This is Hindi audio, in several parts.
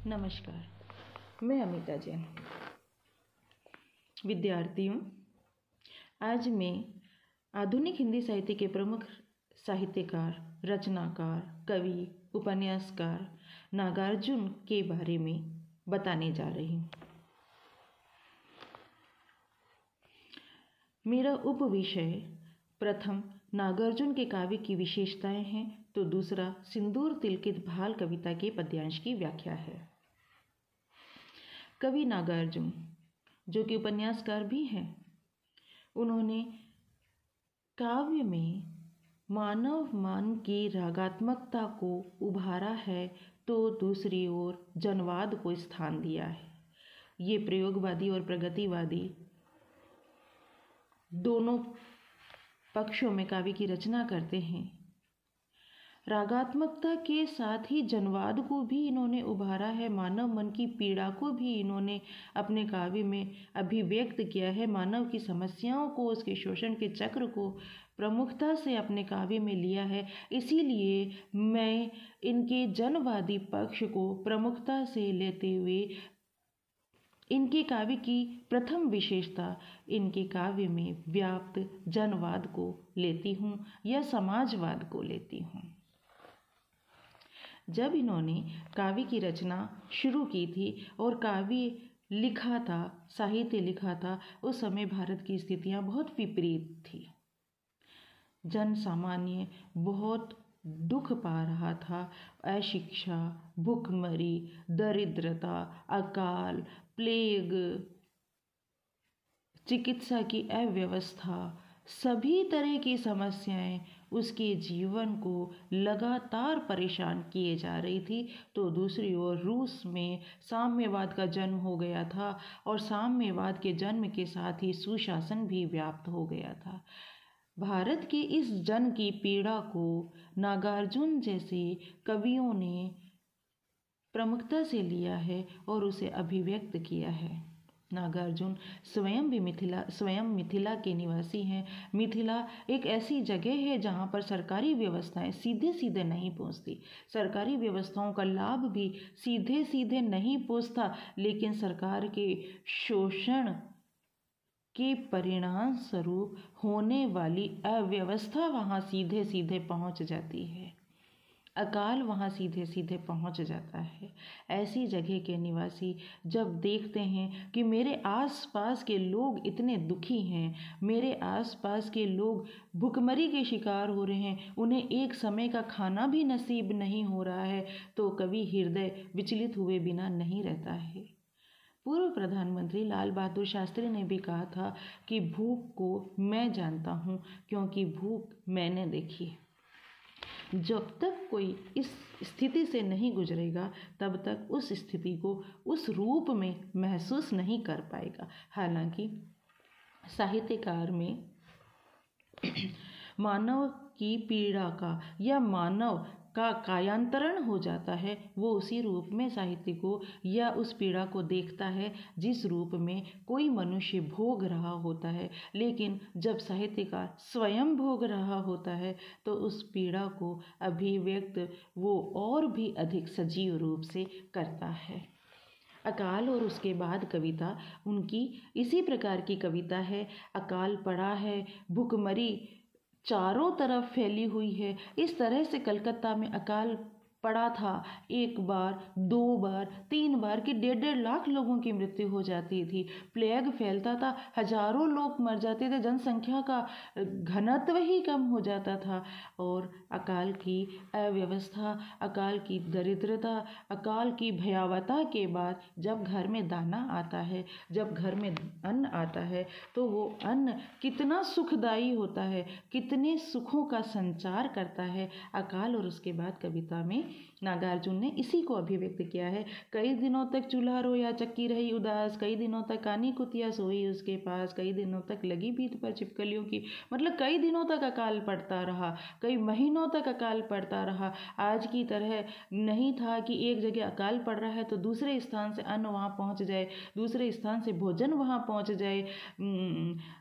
नमस्कार, मैं अमिता जैन विद्यार्थी हूँ। आज मैं आधुनिक हिंदी साहित्य के प्रमुख साहित्यकार, रचनाकार, कवि, उपन्यासकार नागार्जुन के बारे में बताने जा रही हूँ। मेरा उपविषय प्रथम नागार्जुन के काव्य की विशेषताएं हैं, तो दूसरा सिंदूर तिलकित भाल कविता के पद्यांश की व्याख्या है। कवि नागार्जुन, जो कि उपन्यासकार भी हैं, उन्होंने काव्य में मानव मन की रागात्मकता को उभारा है, तो दूसरी ओर जनवाद को स्थान दिया है। ये प्रयोगवादी और प्रगतिवादी दोनों पक्षों में काव्य की रचना करते हैं। रागात्मकता के साथ ही जनवाद को भी इन्होंने उभारा है, मानव मन की पीड़ा को भी इन्होंने अपने काव्य में अभिव्यक्त किया है। मानव की समस्याओं को, उसके शोषण के चक्र को प्रमुखता से अपने काव्य में लिया है। इसीलिए मैं इनके जनवादी पक्ष को प्रमुखता से लेते हुए इनके काव्य की प्रथम विशेषता इनके काव्य में व्याप्त जनवाद को लेती हूँ या समाजवाद को लेती हूँ। जब इन्होंने काव्य की रचना शुरू की थी और काव्य लिखा था, साहित्य लिखा था, उस समय भारत की स्थितियाँ बहुत विपरीत थी। जन सामान्य बहुत दुख पा रहा था। अशिक्षा, भूखमरी, दरिद्रता, अकाल, प्लेग, चिकित्सा की अव्यवस्था, सभी तरह की समस्याएं उसके जीवन को लगातार परेशान किए जा रही थी। तो दूसरी ओर रूस में साम्यवाद का जन्म हो गया था और साम्यवाद के जन्म के साथ ही सुशासन भी व्याप्त हो गया था। भारत के इस जन की पीड़ा को नागार्जुन जैसे कवियों ने प्रमुखता से लिया है और उसे अभिव्यक्त किया है। नागार्जुन स्वयं मिथिला के निवासी हैं। मिथिला एक ऐसी जगह है जहाँ पर सरकारी व्यवस्थाएं सीधे सीधे नहीं पहुँचती। सरकारी व्यवस्थाओं का लाभ भी सीधे सीधे नहीं पहुँचता, लेकिन सरकार के शोषण के परिणाम स्वरूप होने वाली अव्यवस्था वहाँ सीधे सीधे पहुँच जाती है। अकाल वहाँ सीधे सीधे पहुँच जाता है। ऐसी जगह के निवासी जब देखते हैं कि मेरे आसपास के लोग इतने दुखी हैं, मेरे आसपास के लोग भूखमरी के शिकार हो रहे हैं, उन्हें एक समय का खाना भी नसीब नहीं हो रहा है, तो कभी हृदय विचलित हुए बिना नहीं रहता है। पूर्व प्रधानमंत्री लाल बहादुर शास्त्री ने भी कहा था कि भूख को मैं जानता हूँ, क्योंकि भूख मैंने देखी है। जब तक कोई इस स्थिति से नहीं गुजरेगा, तब तक उस स्थिति को उस रूप में महसूस नहीं कर पाएगा। हालांकि साहित्यकार में मानव की पीड़ा का या मानव का कायांतरण हो जाता है, वो उसी रूप में साहित्य को या उस पीड़ा को देखता है जिस रूप में कोई मनुष्य भोग रहा होता है। लेकिन जब साहित्यकार स्वयं भोग रहा होता है, तो उस पीड़ा को अभिव्यक्त वो और भी अधिक सजीव रूप से करता है। अकाल और उसके बाद कविता उनकी इसी प्रकार की कविता है। अकाल पड़ा है, भूखमरी चारों तरफ फैली हुई है। इस तरह से कलकत्ता में अकाल पड़ा था, एक बार, दो बार, 3 बार की 1.5 लाख लोगों की मृत्यु हो जाती थी। प्लेग फैलता था, हजारों लोग मर जाते थे, जनसंख्या का घनत्व ही कम हो जाता था। और अकाल की अव्यवस्था, अकाल की दरिद्रता, अकाल की भयावहता के बाद जब घर में दाना आता है, जब घर में अन्न आता है, तो वो अन्न कितना सुखदायी होता है, कितने सुखों का संचार करता है। अकाल और उसके बाद कविता में नागार्जुन ने इसी को अभिव्यक्त किया है। कई दिनों तक चूल्हा रोया, चक्की रही उदास, कई दिनों तक कानी कुतिया सोई उसके पास, कई दिनों तक लगी भीत पर छिपकलियों की। मतलब कई दिनों तक अकाल पड़ता रहा, कई महीनों तक अकाल पड़ता रहा। आज की तरह नहीं था कि एक जगह अकाल पड़ रहा है तो दूसरे स्थान से अन्न वहाँ पहुँच जाए, दूसरे स्थान से भोजन वहाँ पहुँच जाए,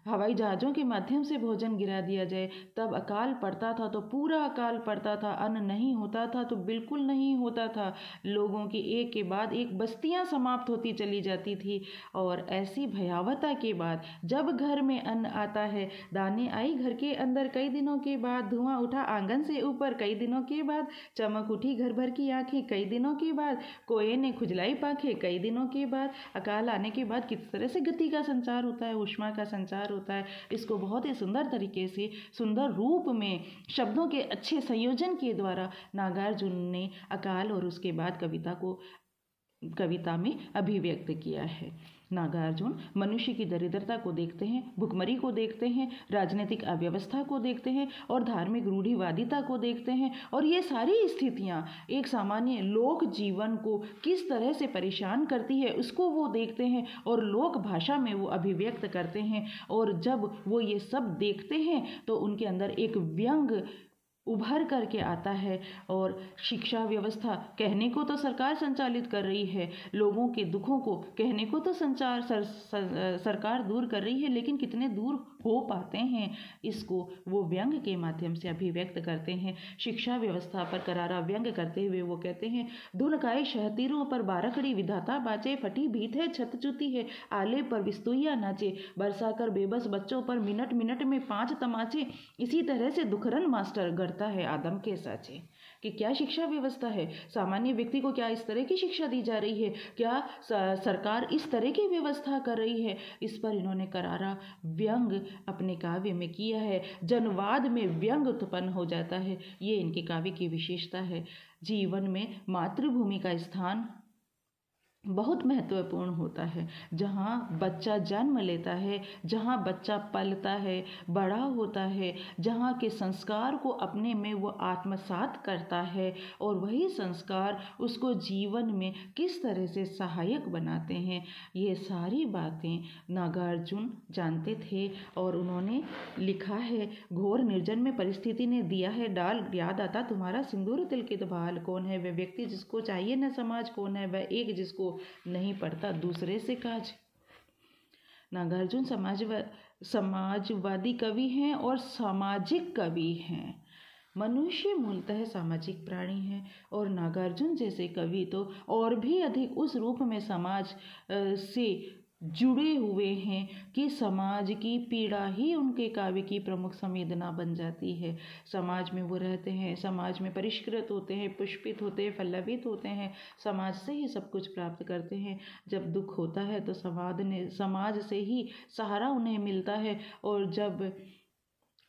हवाई जहाज़ों के माध्यम से भोजन गिरा दिया जाए। तब अकाल पड़ता था तो पूरा अकाल पड़ता था, अन्न नहीं होता था तो बिल्कुल नहीं होता था। लोगों की एक के बाद एक बस्तियां समाप्त होती चली जाती थी। और ऐसी भयावहता के बाद जब घर में अन्न आता है, दाने आई घर के अंदर कई दिनों के बाद, धुआं उठा आंगन से ऊपर कई दिनों के बाद, चमक उठी घर भर की आंखें कई दिनों के बाद, कोए ने खुजलाई पांखें कई दिनों के बाद, अकाल आने के बाद किस तरह से गति का संचार होता है, ऊष्मा का संचार होता है, इसको बहुत ही सुंदर तरीके से, सुंदर रूप में, शब्दों के अच्छे संयोजन के द्वारा नागार्जुन ने अकाल और उसके बाद कविता में अभिव्यक्त किया है। नागार्जुन मनुष्य की दरिद्रता को देखते हैं, भुखमरी को देखते हैं, राजनीतिक अव्यवस्था को देखते हैं और धार्मिक रूढ़िवादिता को देखते हैं। और ये सारी स्थितियाँ एक सामान्य लोक जीवन को किस तरह से परेशान करती है उसको वो देखते हैं और लोक भाषा में वो अभिव्यक्त करते हैं। और जब वो ये सब देखते हैं तो उनके अंदर एक व्यंग उभर करके आता है। और शिक्षा व्यवस्था कहने को तो सरकार संचालित कर रही है, लोगों के दुखों को कहने को तो सरकार दूर कर रही है, लेकिन कितने दूर हो पाते हैं इसको वो व्यंग के माध्यम से अभिव्यक्त करते हैं। शिक्षा व्यवस्था पर करारा व्यंग करते हुए वो कहते हैं, धुन गाए शहतीरों पर बारखड़ी विधाता बाचे, फटी भीत है छत चुती है, आले पर बिस्तुइया नाचे, बरसा कर बेबस बच्चों पर मिनट मिनट में 5 तमाचे, इसी तरह से दुखरन मास्टर गढ़ता है आदम के साचे। कि क्या शिक्षा व्यवस्था है, सामान्य व्यक्ति को क्या इस तरह की शिक्षा दी जा रही है, क्या सरकार इस तरह की व्यवस्था कर रही है, इस पर इन्होंने करारा व्यंग अपने काव्य में किया है। जनवाद में व्यंग उत्पन्न हो जाता है, ये इनके काव्य की विशेषता है। जीवन में मातृभूमि का स्थान बहुत महत्वपूर्ण होता है। जहाँ बच्चा जन्म लेता है, जहाँ बच्चा पलता है, बड़ा होता है, जहाँ के संस्कार को अपने में वो आत्मसात करता है और वही संस्कार उसको जीवन में किस तरह से सहायक बनाते हैं, ये सारी बातें नागार्जुन जानते थे। और उन्होंने लिखा है, घोर निर्जन में परिस्थिति ने दिया है डाल, याद आता तुम्हारा सिंदूर तिलकित भाल, कौन है वह व्यक्ति जिसको चाहिए न समाज, कौन है वह एक जिसको नहीं पड़ता दूसरे से काज। नागार्जुन समाजवादी कवि हैं और सामाजिक कवि हैं। मनुष्य मूलतः सामाजिक प्राणी है और नागार्जुन जैसे कवि तो और भी अधिक उस रूप में समाज से जुड़े हुए हैं कि समाज की पीड़ा ही उनके काव्य की प्रमुख संवेदना बन जाती है। समाज में वो रहते हैं, समाज में परिष्कृत होते हैं, पुष्पित होते हैं, पल्लवित होते हैं, समाज से ही सब कुछ प्राप्त करते हैं। जब दुख होता है तो समाज से ही सहारा उन्हें मिलता है, और जब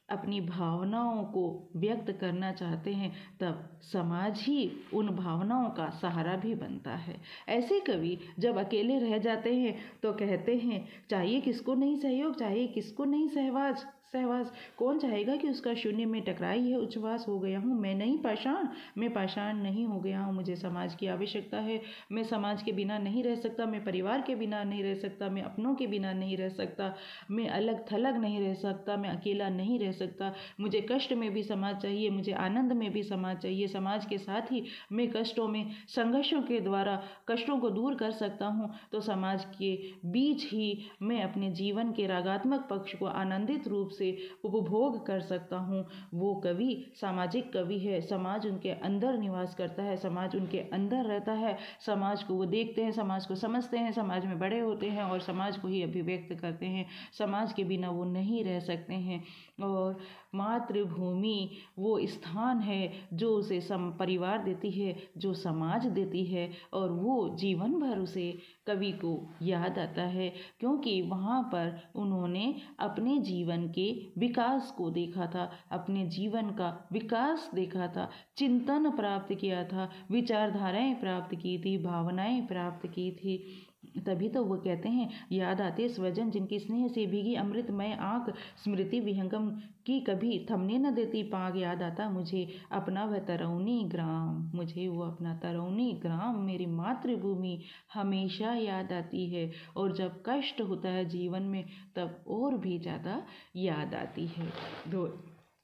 अपनी भावनाओं को व्यक्त करना चाहते हैं तब समाज ही उन भावनाओं का सहारा भी बनता है। ऐसे कवि जब अकेले रह जाते हैं तो कहते हैं, चाहिए किसको नहीं सहयोग, चाहिए किसको नहीं सहवास, कौन चाहेगा कि उसका शून्य में टकराई है उच्छ्वास। हो गया हूँ मैं नहीं पाषाण, मैं पाषाण नहीं हो गया हूँ, मुझे समाज की आवश्यकता है, मैं समाज के बिना नहीं रह सकता, मैं परिवार के बिना नहीं रह सकता, मैं अपनों के बिना नहीं रह सकता, मैं अलग थलग नहीं रह सकता, मैं अकेला नहीं रह सकता, मुझे कष्ट में भी समाज चाहिए, मुझे आनंद में भी समाज चाहिए। समाज के साथ ही मैं कष्टों में, संघर्षों के द्वारा कष्टों को दूर कर सकता हूँ, तो समाज के बीच ही मैं अपने जीवन के रागात्मक पक्ष को आनंदित रूप से उपभोग कर सकता हूँ। वो कवि सामाजिक कवि है, समाज उनके अंदर निवास करता है, समाज उनके अंदर रहता है, समाज को वो देखते हैं, समाज को समझते हैं, समाज में बड़े होते हैं और समाज को ही अभिव्यक्त करते हैं। समाज के बिना वो नहीं रह सकते हैं। और मातृभूमि वो स्थान है जो उसे परिवार देती है, जो समाज देती है, और वो जीवन भर उसे कवि को याद आता है, क्योंकि वहाँ पर उन्होंने अपने जीवन के विकास को देखा था, अपने जीवन का विकास देखा था, चिंतन प्राप्त किया था, विचारधाराएं प्राप्त की थी, भावनाएं प्राप्त की थी। तभी तो वो कहते हैं, याद आते स्वजन जिनकी स्नेह से भीगी अमृतमय आँख, स्मृति विहंगम की कभी थमने न देती पाग, याद आता मुझे अपना वह तरौनी ग्राम, मुझे वो अपना तरौनी ग्राम, मेरी मातृभूमि हमेशा याद आती है। और जब कष्ट होता है जीवन में तब और भी ज़्यादा याद आती है। तो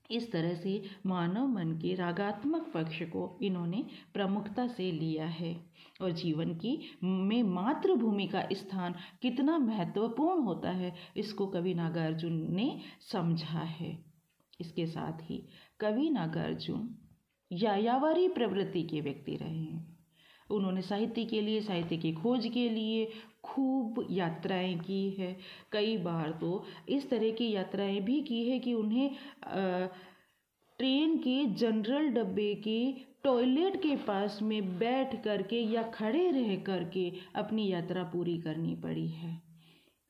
इस तरह से मानव मन के रागात्मक पक्ष को इन्होंने प्रमुखता से लिया है और जीवन की में मातृभूमि का स्थान कितना महत्वपूर्ण होता है इसको कवि नागार्जुन ने समझा है। इसके साथ ही कवि नागार्जुन यायावरी प्रवृत्ति के व्यक्ति रहे हैं। उन्होंने साहित्य के लिए, साहित्य की खोज के लिए खूब यात्राएं की है। कई बार तो इस तरह की यात्राएं भी की है कि उन्हें ट्रेन के जनरल डब्बे के टॉयलेट के पास में बैठ करके या खड़े रह करके अपनी यात्रा पूरी करनी पड़ी है।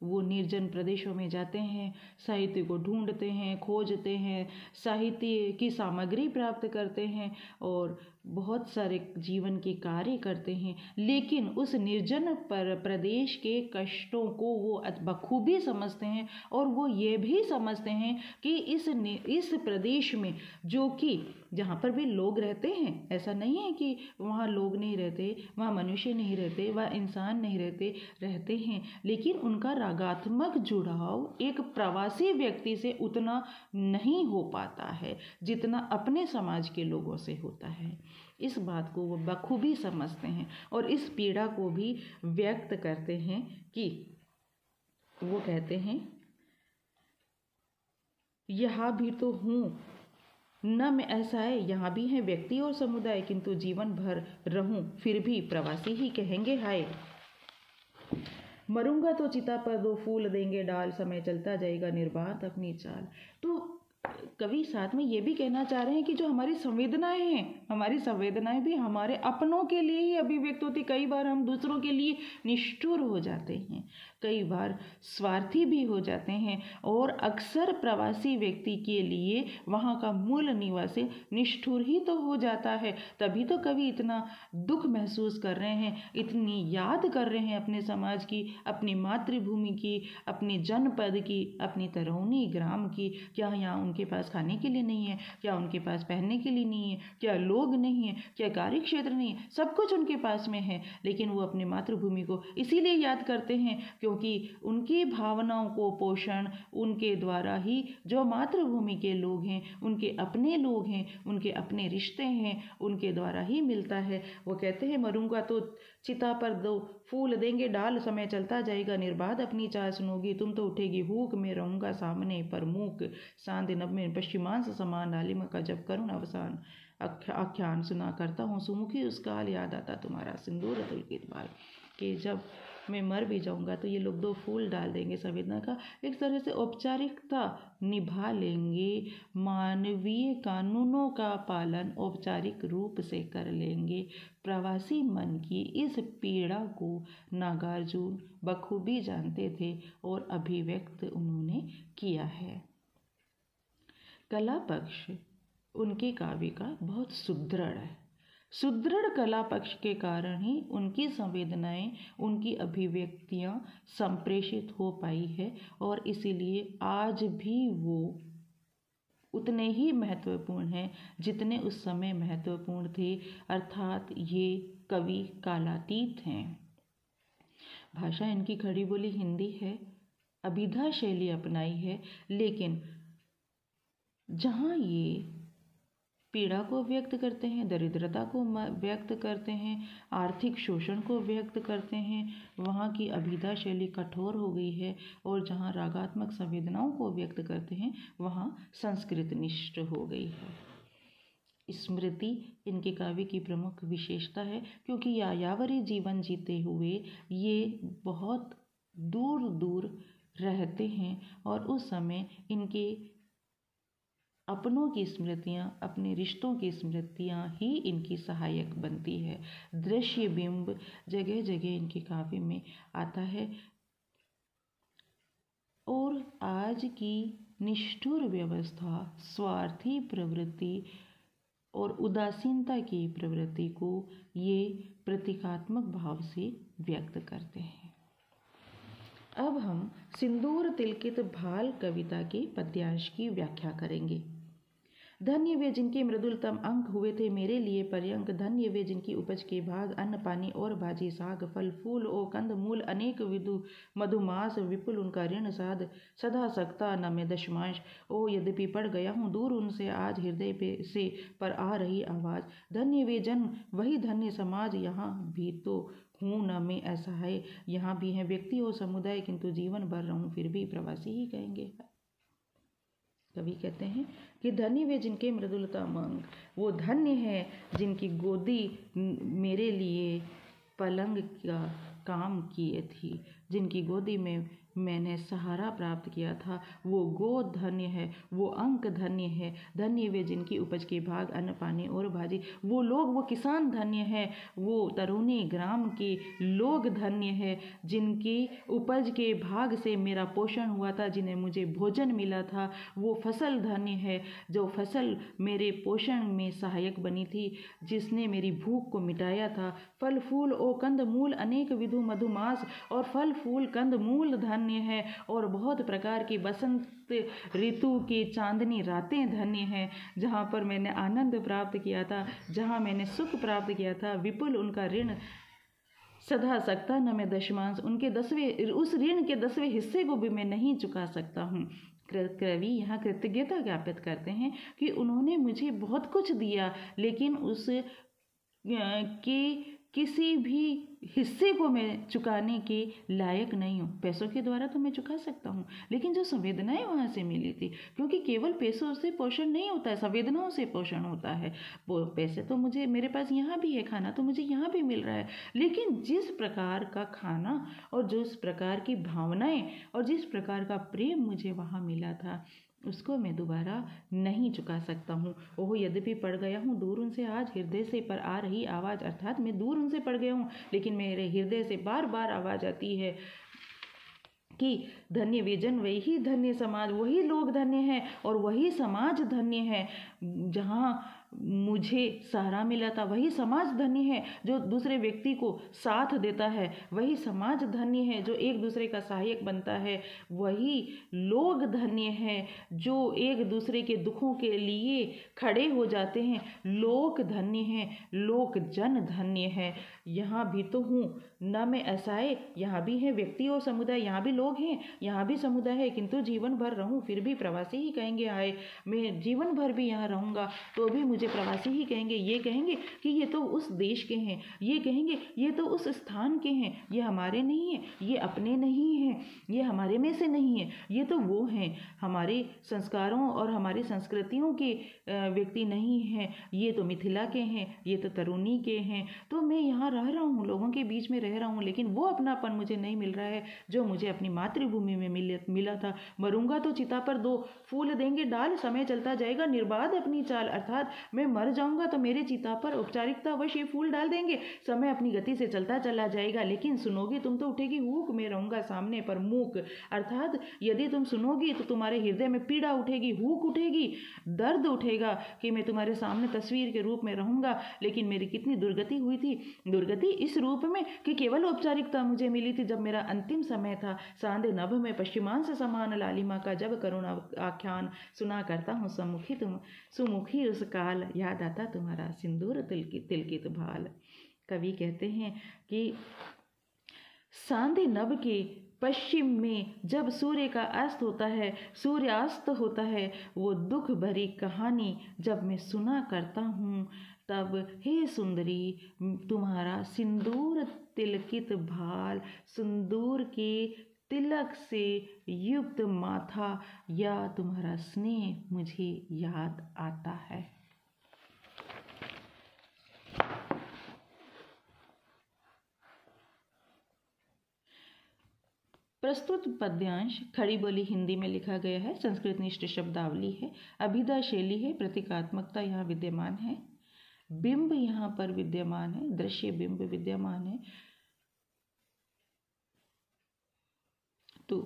वो निर्जन प्रदेशों में जाते हैं, साहित्य को ढूंढते हैं, खोजते हैं, साहित्य की सामग्री प्राप्त करते हैं और बहुत सारे जीवन के कार्य करते हैं। लेकिन उस निर्जन प्रदेश के कष्टों को वो बखूबी समझते हैं और वो ये भी समझते हैं कि इस प्रदेश में, जो कि जहाँ पर भी लोग रहते हैं, ऐसा नहीं है कि वहाँ लोग नहीं रहते, वहाँ मनुष्य नहीं रहते, वहाँ इंसान नहीं रहते हैं, लेकिन उनका रागात्मक जुड़ाव एक प्रवासी व्यक्ति से उतना नहीं हो पाता है जितना अपने समाज के लोगों से होता है। इस बात को वो बखूबी समझते हैं और इस पीड़ा को भी व्यक्त करते हैं कि वो कहते हैं, यहाँ भी तो हूँ न मैं, ऐसा है यहाँ भी हैं व्यक्ति और समुदाय, किंतु जीवन भर रहूं फिर भी प्रवासी ही कहेंगे हाय। मरूंगा तो चिता पर दो फूल देंगे डाल, समय चलता जाएगा निर्बाध अपनी चाल। तो कवि साथ में ये भी कहना चाह रहे हैं कि जो हमारी संवेदनाएं हैं, हमारी संवेदनाएं भी हमारे अपनों के लिए ही अभिव्यक्त होती। कई बार हम दूसरों के लिए निष्ठुर हो जाते हैं, कई बार स्वार्थी भी हो जाते हैं और अक्सर प्रवासी व्यक्ति के लिए वहाँ का मूल निवासी निष्ठुर ही तो हो जाता है। तभी तो कवि इतना दुख महसूस कर रहे हैं, इतनी याद कर रहे हैं अपने समाज की, अपनी मातृभूमि की, अपने जनपद की, अपनी तरौनी ग्राम की। क्या यहाँ उनके पास खाने के लिए नहीं है? क्या उनके पास पहनने के लिए नहीं है? क्या लोग नहीं है? क्या कार्य क्षेत्र नहीं है? सब कुछ उनके पास में है, लेकिन वो अपनी मातृभूमि को इसीलिए याद करते हैं क्योंकि उनकी भावनाओं को पोषण उनके द्वारा ही, जो मातृभूमि के लोग हैं, उनके अपने लोग हैं, उनके अपने रिश्ते हैं, उनके द्वारा ही मिलता है। वो कहते हैं, मरूंगा तो चिता पर दो फूल देंगे डाल, समय चलता जाएगा निर्बाध अपनी चाल सुनोगी, तुम तो उठेगी हूक, मैं रहूंगा सामने पर मूक, सांध नभ में पश्चिमांश समान, आलिम का जब करुण अवसान, आख्यान सुना करता हूँ सुमुखी उस काल, याद आता तुम्हारा सिंदूर तिलकित बाल। कि जब मैं मर भी जाऊंगा तो ये लोग दो फूल डाल देंगे, संवेदना का एक तरह से औपचारिकता निभा लेंगे, मानवीय कानूनों का पालन औपचारिक रूप से कर लेंगे। प्रवासी मन की इस पीड़ा को नागार्जुन बखूबी जानते थे और अभिव्यक्त उन्होंने किया है। कला पक्ष उनके काव्य का बहुत सुदृढ़ है। सुदृढ़ कला पक्ष के कारण ही उनकी संवेदनाएं, उनकी अभिव्यक्तियां संप्रेषित हो पाई है और इसीलिए आज भी वो उतने ही महत्वपूर्ण हैं जितने उस समय महत्वपूर्ण थे, अर्थात ये कवि कालातीत हैं। भाषा इनकी खड़ी बोली हिंदी है, अभिधा शैली अपनाई है, लेकिन जहाँ ये पीड़ा को व्यक्त करते हैं, दरिद्रता को व्यक्त करते हैं, आर्थिक शोषण को व्यक्त करते हैं, वहाँ की अभिधा शैली कठोर हो गई है और जहाँ रागात्मक संवेदनाओं को व्यक्त करते हैं वहाँ संस्कृत निष्ठ हो गई है। स्मृति इनके काव्य की प्रमुख विशेषता है क्योंकि यायावरी जीवन जीते हुए ये बहुत दूर दूर रहते हैं और उस समय इनके अपनों की स्मृतियाँ, अपने रिश्तों की स्मृतियाँ ही इनकी सहायक बनती है। दृश्य बिंब जगह जगह इनके काव्य में आता है और आज की निष्ठुर व्यवस्था, स्वार्थी प्रवृत्ति और उदासीनता की प्रवृत्ति को ये प्रतीकात्मक भाव से व्यक्त करते हैं। अब हम सिंदूर तिलकित भाल कविता के पद्यांश की व्याख्या करेंगे। धन्य वे जिनके मृदुलतम अंक हुए थे मेरे लिए पर्यंक, धन्य वे जिनकी उपज के भाग अन्न पानी और भाजी साग फल फूल ओ कंद मूल अनेक विधु मधुमास विपुल उनका ऋण साध सदा सकता न मैं दशमांश। ओ यद्यपि पड़ गया हूँ दूर उनसे आज हृदय पे से पर आ रही आवाज़। धन्य वे जन वही धन्य समाज, यहाँ भी तो हूँ न मैं असहाय, यहाँ भी हैं व्यक्ति और समुदाय, किंतु जीवन भर रहूँ फिर भी प्रवासी ही कहेंगे। कवि कहते हैं कि धन्य वे जिनके मृदुलता मंग, वो धन्य है जिनकी गोदी मेरे लिए पलंग का काम किए थी, जिनकी गोदी में मैंने सहारा प्राप्त किया था, वो गोद धन्य है, वो अंक धन्य है। धन्य वे जिनकी उपज के भाग अन्न पानी और भाजी, वो लोग, वो किसान धन्य है, वो तरुणी ग्राम के लोग धन्य है, जिनकी उपज के भाग से मेरा पोषण हुआ था, जिन्हें मुझे भोजन मिला था। वो फसल धन्य है, जो फसल मेरे पोषण में सहायक बनी थी, जिसने मेरी भूख को मिटाया था। फल फूल ओ कंद मूल अनेक विधु मधुमास, और फल फूल कंद मूल धन्य है, और बहुत प्रकार की बसंत ऋतु की चांदनी रातें धन्य हैं, जहाँ पर मैंने आनंद प्राप्त किया था, जहाँ मैंने सुख प्राप्त किया था। विपुल उनका ऋण सधा सकता न मैं दशमांश, उनके 10वें उस ऋण के 10वें हिस्से को भी मैं नहीं चुका सकता हूँ। कवि यहाँ कृतज्ञता ज्ञापित करते हैं कि उन्होंने मुझे बहुत कुछ दिया, लेकिन उस के किसी भी हिस्से को मैं चुकाने के लायक नहीं हूँ। पैसों के द्वारा तो मैं चुका सकता हूँ, लेकिन जो संवेदनाएं वहाँ से मिली थी, क्योंकि केवल पैसों से पोषण नहीं होता है, संवेदनाओं से पोषण होता है। वो पैसे तो मुझे, मेरे पास यहाँ भी है, खाना तो मुझे यहाँ भी मिल रहा है, लेकिन जिस प्रकार का खाना और जिस प्रकार की भावनाएं और जिस प्रकार का प्रेम मुझे वहाँ मिला था, उसको मैं दोबारा नहीं चुका सकता हूँ। ओह यद्यपि पड़ गया हूँ दूर उनसे आज, हृदय से पर आ रही आवाज़, अर्थात मैं दूर उनसे पड़ गया हूँ, लेकिन मेरे हृदय से बार बार आवाज़ आती है कि धन्य वे जन, वही धन्य समाज, वही लोग धन्य हैं और वही समाज धन्य है जहाँ मुझे सहारा मिला था। वही समाज धन्य है जो दूसरे व्यक्ति को साथ देता है, वही समाज धन्य है जो एक दूसरे का सहायक बनता है, वही लोग धन्य है जो एक दूसरे के दुखों के लिए खड़े हो जाते हैं। लोक धन्य है, लोक जन धन्य है। यहाँ भी तो हूँ, न मैं ऐसाए, यहाँ भी है व्यक्ति और समुदाय, यहाँ भी लोग हैं, यहाँ भी समुदाय है, किंतु जीवन भर रहूँ फिर भी प्रवासी ही कहेंगे आए। मैं जीवन भर भी यहाँ रहूँगा तो भी मुझे प्रवासी ही कहेंगे। ये कहेंगे कि ये तो उस देश के हैं, ये कहेंगे ये तो उस स्थान के हैं, ये हमारे नहीं हैं, ये अपने नहीं हैं, ये हमारे में से नहीं है, ये तो वो हैं, हमारे संस्कारों और हमारी संस्कृतियों के व्यक्ति नहीं हैं, ये तो मिथिला के हैं, ये तो तरुणी के हैं। तो मैं यहाँ रह रहा हूँ, लोगों के बीच में रह रहा हूँ, लेकिन वो अपनापन मुझे नहीं मिल रहा है जो मुझे अपनी मातृभूमि में मिला था। मरूंगा तो चिता पर 2 फूल देंगे डाल, समय चलता जाएगा निर्बाध अपनी चाल, अर्थात मैं मर जाऊंगा तो मेरे चिता पर औपचारिकतावश ये फूल डाल देंगे, समय अपनी गति से चलता चला जाएगा, लेकिन सुनोगी तुम तो उठेगी हुक, मैं रहूंगा सामने पर मूक। अर्थात यदि तुम सुनोगी तो तुम्हारे हृदय में पीड़ा उठेगी, हुक उठेगी, दर्द उठेगा कि मैं तुम्हारे सामने तस्वीर के रूप में रहूंगा, लेकिन मेरी कितनी दुर्गति हुई थी। दुर्गति इस रूप में कि केवल औपचारिकता मुझे मिली थी जब मेरा अंतिम समय था। सांदे नभ में पश्चिमांश समान लालिमा का जब करुणा आख्यान सुना करता हूँ सम्मुखी तुम सुमुखी उस काल, याद आता तुम्हारा सिंदूर तिलकित भाल। कवि कहते हैं कि सांदे नभ के पश्चिम में जब सूर्य का अस्त होता है, सूर्यास्त होता है, वो दुख भरी कहानी जब मैं सुना करता हूँ, तब हे सुंदरी तुम्हारा सिंदूर तिलकित भाल, सिंदूर के तिलक से युक्त माथा या तुम्हारा स्नेह मुझे याद आता है। प्रस्तुत पद्यांश खड़ी बोली हिंदी में लिखा गया है। संस्कृत निष्ठ शब्दावली है, अभिधा शैली है, प्रतीकात्मकता यहाँ विद्यमान है, बिंब यहाँ पर विद्यमान है, दृश्य बिंब विद्यमान है। तो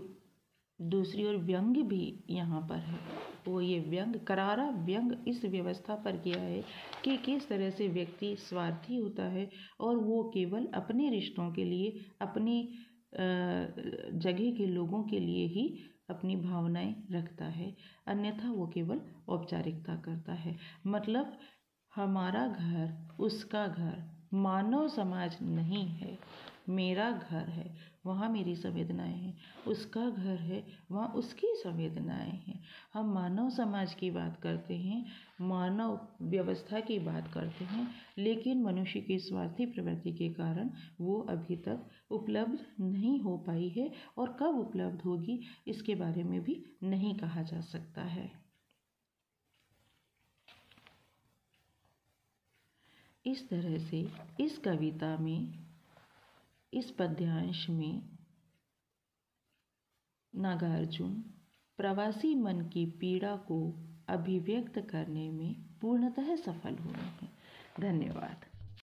दूसरी ओर व्यंग भी यहाँ पर है। वो ये व्यंग, करारा व्यंग इस व्यवस्था पर किया है कि किस तरह से व्यक्ति स्वार्थी होता है और वो केवल अपने रिश्तों के लिए, अपनी जगह के लोगों के लिए ही अपनी भावनाएं रखता है, अन्यथा वो केवल औपचारिकता करता है। मतलब हमारा घर, उसका घर, मानव समाज नहीं है। मेरा घर है, वहाँ मेरी संवेदनाएं हैं, उसका घर है, वहाँ उसकी संवेदनाएं हैं। हम मानव समाज की बात करते हैं, मानव व्यवस्था की बात करते हैं, लेकिन मनुष्य की स्वार्थी प्रवृत्ति के कारण वो अभी तक उपलब्ध नहीं हो पाई है और कब उपलब्ध होगी इसके बारे में भी नहीं कहा जा सकता है। इस तरह से इस कविता में, इस पद्यांश में नागार्जुन प्रवासी मन की पीड़ा को अभिव्यक्त करने में पूर्णतः सफल हुए हैं। धन्यवाद।